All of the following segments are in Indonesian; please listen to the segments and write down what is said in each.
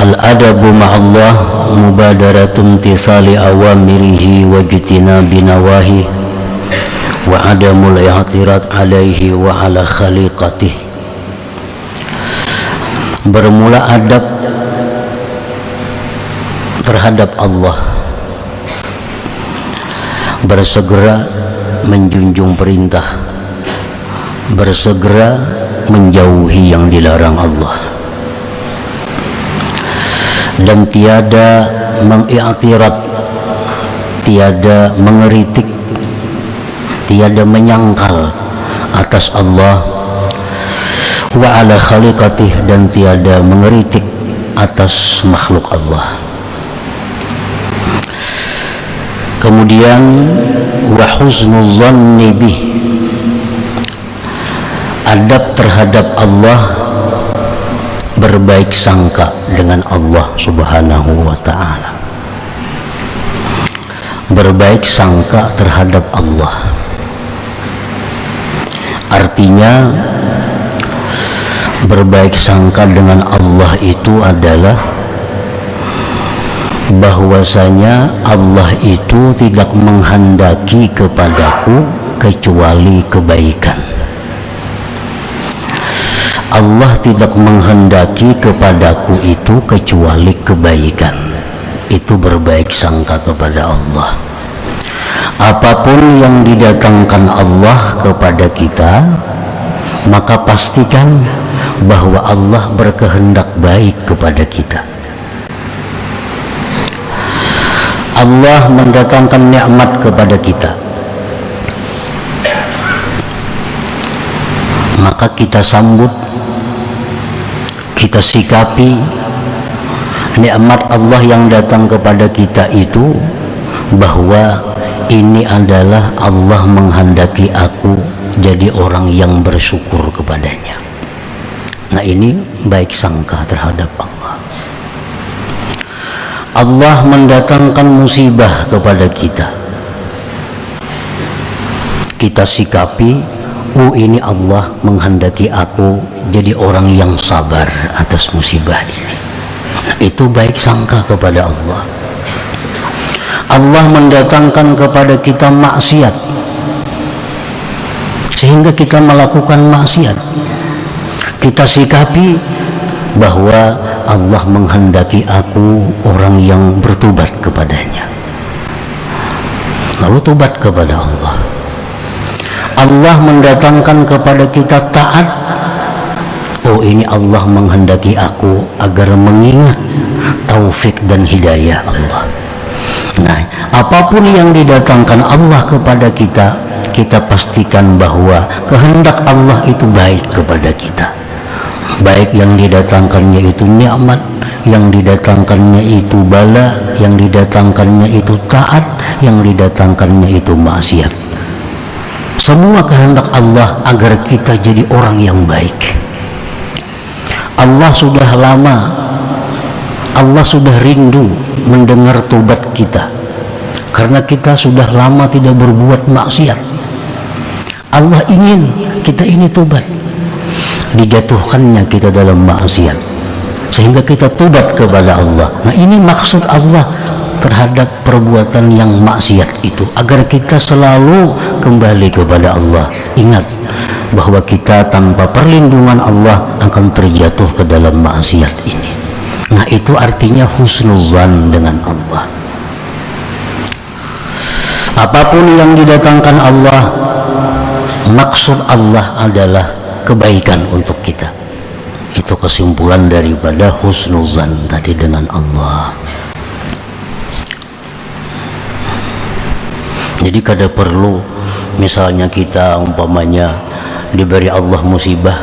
Al-adabu ma'allah mubadaratun imtithali awamirihi wa jitinabi nawahi wa adamul i'tirad alaihi wa ala khaliqatih. Bermula adab terhadap Allah, bersegera menjunjung perintah, bersegera menjauhi yang dilarang Allah, dan tiada mengiktirat, tiada mengeritik, tiada menyangkal atas Allah, wa ala khaliqatih, dan tiada mengeritik atas makhluk Allah. Kemudian wa husnul zanni bih, adab terhadap Allah, berbaik sangka dengan Allah Subhanahu wa ta'ala. Berbaik sangka terhadap Allah artinya berbaik sangka dengan Allah itu adalah bahwasanya Allah itu tidak menghendaki kepadaku kecuali kebaikan. Allah tidak menghendaki kepadaku itu kecuali kebaikan. Itu berbaik sangka kepada Allah. Apapun yang didatangkan Allah kepada kita, maka pastikan bahwa Allah berkehendak baik kepada kita. Allah mendatangkan nikmat kepada kita, maka kita sambut, kita sikapi nikmat Allah yang datang kepada kita itu bahwa ini adalah Allah menghendaki aku jadi orang yang bersyukur kepadanya. Nah, ini baik sangka terhadap Allah. Allah mendatangkan musibah kepada kita, kita sikapi, ini Allah menghendaki aku jadi orang yang sabar atas musibah ini. Nah, itu baik sangka kepada Allah. Allah mendatangkan kepada kita maksiat sehingga kita melakukan maksiat, kita sikapi bahwa Allah menghendaki aku orang yang bertobat kepadanya, lalu tobat kepada Allah. Allah mendatangkan kepada kita taat, ini Allah menghendaki aku agar mengingat taufik dan hidayah Allah. Nah, apapun yang didatangkan Allah kepada kita, kita pastikan bahwa kehendak Allah itu baik kepada kita. Baik yang didatangkannya itu nikmat, yang didatangkannya itu bala, yang didatangkannya itu taat, yang didatangkannya itu maksiat. Semua kehendak Allah agar kita jadi orang yang baik. Allah sudah lama, Allah sudah rindu mendengar tobat kita, karena kita sudah lama tidak berbuat maksiat. Allah ingin kita ini tobat, dijatuhkannya kita dalam maksiat sehingga kita tobat kepada Allah. Nah, ini maksud Allah terhadap perbuatan yang maksiat itu, agar kita selalu kembali kepada Allah. Ingat bahwa kita tanpa perlindungan Allah akan terjatuh ke dalam maksiat ini. Nah, itu artinya husnuzan dengan Allah. Apapun yang didatangkan Allah, maksud Allah adalah kebaikan untuk kita. Itu kesimpulan daripada husnuzan tadi dengan Allah. Jadi kada perlu misalnya kita umpamanya diberi Allah musibah,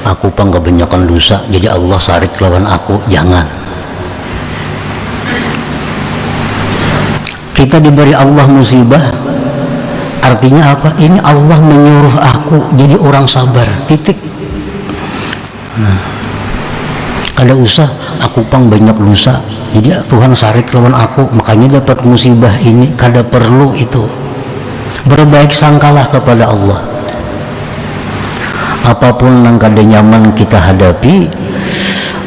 aku pang kebanyakan dosa jadi Allah sarik lawan aku. Jangan. Kita diberi Allah musibah artinya apa? Ini Allah menyuruh aku jadi orang sabar, titik. Nah, kada usah aku pang banyak dosa jadi Tuhan sarik lawan aku makanya dapat musibah ini. Kada perlu itu. Berbaik sangkalah kepada Allah. Apapun yang kada nyaman kita hadapi,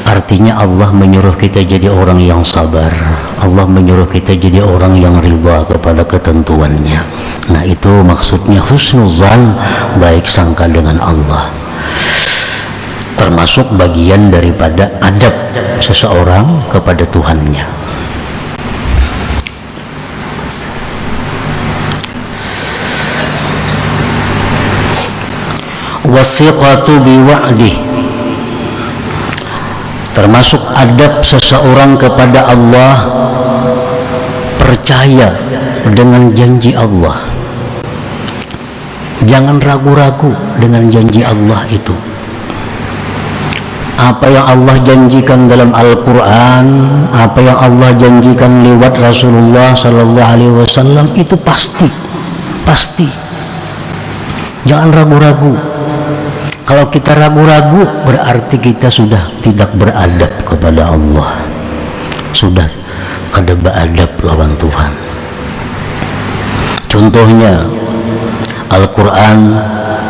Artinya Allah menyuruh kita jadi orang yang sabar. Allah menyuruh kita jadi orang yang ridha kepada ketentuannya. Nah, itu maksudnya husnuzan, baik sangka dengan Allah. Termasuk bagian daripada adab seseorang kepada Tuhannya. Wasiqatu biwa'dih, termasuk adab seseorang kepada Allah, percaya dengan janji Allah. Jangan ragu-ragu dengan janji Allah itu. Apa yang Allah janjikan dalam Al-Quran, apa yang Allah janjikan lewat Rasulullah Sallallahu Alaihi Wasallam itu pasti. Jangan ragu-ragu. Kalau kita ragu-ragu, berarti kita sudah tidak beradab kepada Allah, sudah kada beradab lawan Tuhan. Contohnya Al-Quran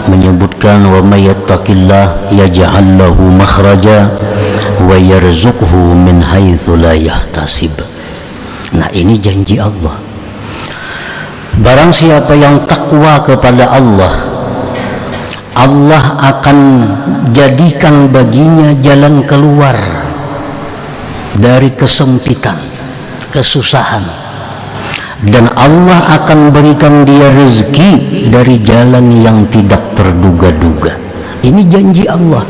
menyebutkan, wa may yattaqillah yaj'al lahu makhraja wa yarzuqhu min haitsu la yahtasib. Nah, ini janji Allah. Barang siapa yang takwa kepada Allah, Allah akan jadikan baginya jalan keluar dari kesempitan, kesusahan, dan Allah akan berikan dia rezeki dari jalan yang tidak terduga-duga. Ini janji Allah.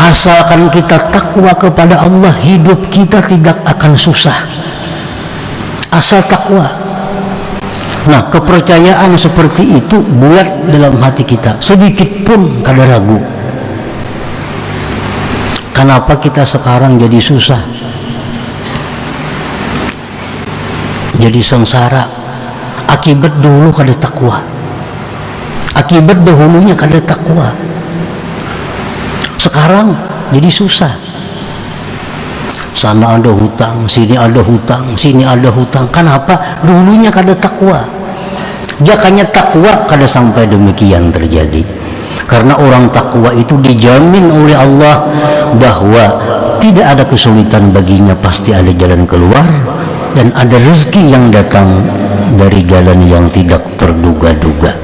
Asalkan kita takwa kepada Allah, hidup kita tidak akan susah. Asal takwa. Nah, kepercayaan seperti itu buat dalam hati kita, sedikit pun kada ragu. Kenapa kita sekarang jadi susah, jadi sengsara? Akibat dulu kada takwa, akibat dahulunya kada takwa. Sekarang jadi susah. Sana ada hutang, sini ada hutang, sini ada hutang. Kenapa? Dulunya kada takwa. Jakanya takwa kada sampai demikian terjadi. Karena orang takwa itu dijamin oleh Allah bahwa tidak ada kesulitan baginya, pasti ada jalan keluar, dan ada rezeki yang datang dari jalan yang tidak terduga-duga.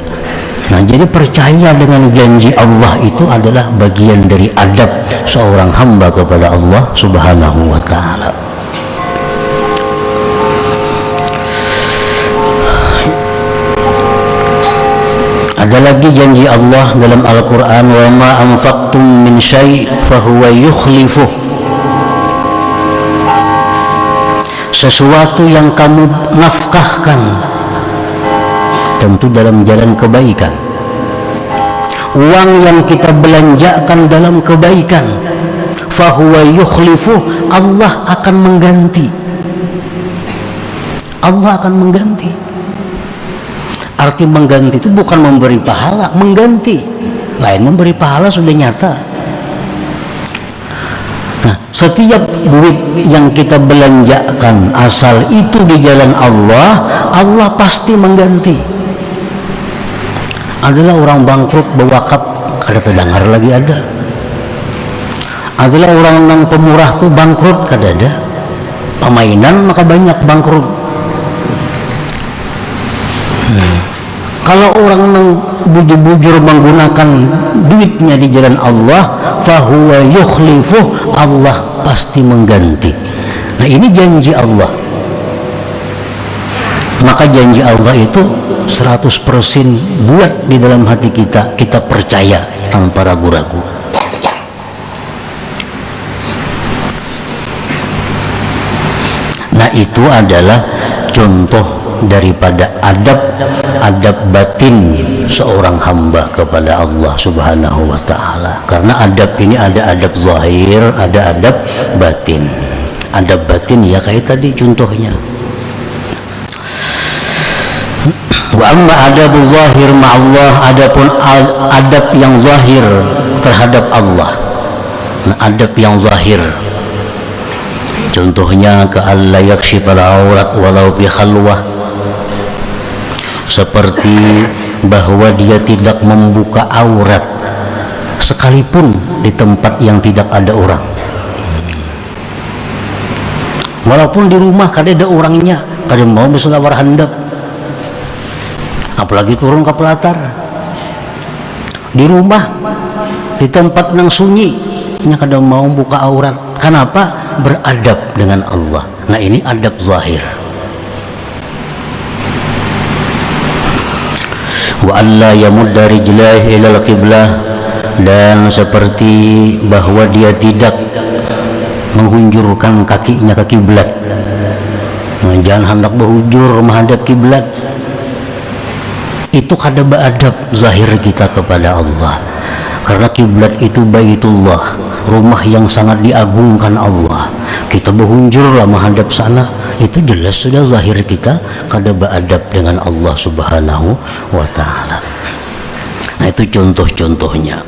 Nah, jadi percaya dengan janji Allah itu adalah bagian dari adab seorang hamba kepada Allah Subhanahu wa ta'ala. Ada lagi janji Allah dalam Al-Quran, wa ma anfaqtum min syai' fahuwa yukhlifuh. Sesuatu yang kamu nafkahkan, tentu dalam jalan kebaikan, uang yang kita belanjakan dalam kebaikan, fahuwa yukhlifuh, Allah akan mengganti. Allah akan mengganti. Arti mengganti itu bukan memberi pahala, mengganti. Lain memberi pahala sudah nyata. Nah, setiap duit yang kita belanjakan asal itu di jalan Allah, Allah pasti mengganti. Adalah orang bangkrut bewakaf, kada terdengar lagi ada. Adalah orang yang pemurah tuh bangkrut, kada ada. Pemainan maka banyak bangkrut. Kalau orang yang bujur-bujur menggunakan duitnya di jalan Allah, fahuwa yukhlifuh, Allah pasti mengganti. Nah, ini janji Allah. Maka janji Allah itu 100% buat di dalam hati kita, kita percaya tanpa ragu-ragu. Nah, itu adalah contoh daripada adab batin seorang hamba kepada Allah Subhanahu wa ta'ala. Karena adab ini ada adab zahir, ada adab batin. Adab batin ya kayak tadi contohnya. Wa amma adabu zahir ma'allah, adapun adab yang zahir terhadap Allah. Nah, adab yang zahir contohnya ka alla yakshifal aurat walau fi khalwah, seperti bahwa dia tidak membuka aurat sekalipun di tempat yang tidak ada orang. walaupun di rumah kada ada orangnya, kada mau berselawar handap, apalagi turun ke pelatar. Di rumah, di tempat nang sunyi, nya kada mau buka aurat. Kenapa? Beradab dengan Allah. Nah ini adab zahir. Wa alla yamudda rijlaihi ilal qiblah, dan seperti bahwa dia tidak menghunjurkan kakinya ke kiblat. Nah, jangan hendak berhujur menghadap kiblat. Itu kada beadab zahir kita kepada Allah. Karena kiblat itu Baitullah, rumah yang sangat diagungkan Allah. Kita berhunjurlah menghadap sana, itu jelas sudah zahir kita kada beadab dengan Allah Subhanahu wa ta'ala. Nah itu contoh-contohnya.